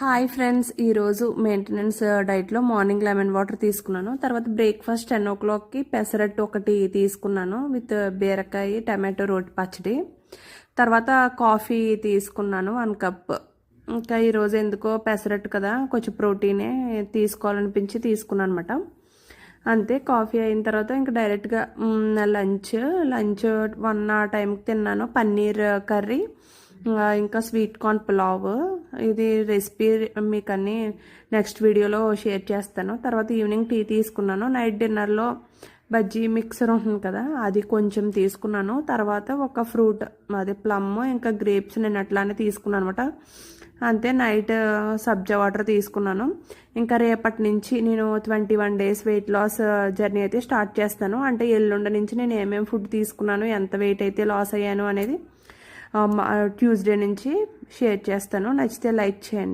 Hi friends, ఈరోజు maintenance డైట్లో morning lemon water తీసుకున్నాను. తర్వాత బ్రేక్ఫాస్ట్ 10 o'clockకి పెసరట్టు ఒకటి తీసుకున్నాను విత్ బీరకాయ టమాటో రోటి పచ్చడి. తర్వాత కాఫీ తీసుకున్నాను 1 cup. ఇంకా ఈరోజు ఎందుకో పెసరట్టు కదా, కొంచెం ప్రోటీనే తీసుకోవాలనిపించి తీసుకున్నాను అనమాట. అంతే. కాఫీ అయిన తర్వాత ఇంకా డైరెక్ట్గా లంచ్ 1 ఆ టైంకి తిన్నాను. పన్నీర్ కర్రీ ఇంకా స్వీట్ కార్న్ పులావ్. ఇది రెసిపీ మీకు అన్నీ నెక్స్ట్ వీడియోలో షేర్ చేస్తాను. తర్వాత ఈవినింగ్ టీ తీసుకున్నాను. నైట్ డిన్నర్లో బజ్జీ మిక్సర్ ఉంటుంది కదా, అది కొంచెం తీసుకున్నాను. తర్వాత ఒక ఫ్రూట్, అదే ప్లమ్ ఇంకా గ్రేప్స్ నేను అట్లానే తీసుకున్నాను అనమాట. అంతే. నైట్ సబ్జా వాటర్ తీసుకున్నాను. ఇంకా రేపటి నుంచి నేను 21 days వెయిట్ లాస్ జర్నీ అయితే స్టార్ట్ చేస్తాను. అంటే ఎల్లుండి నుంచి నేను ఏమేమి ఫుడ్ తీసుకున్నాను, ఎంత వెయిట్ అయితే లాస్ అయ్యాను అనేది ట్యూస్డే నుంచి షేర్ చేస్తాను. నచ్చితే లైక్ చేయండి.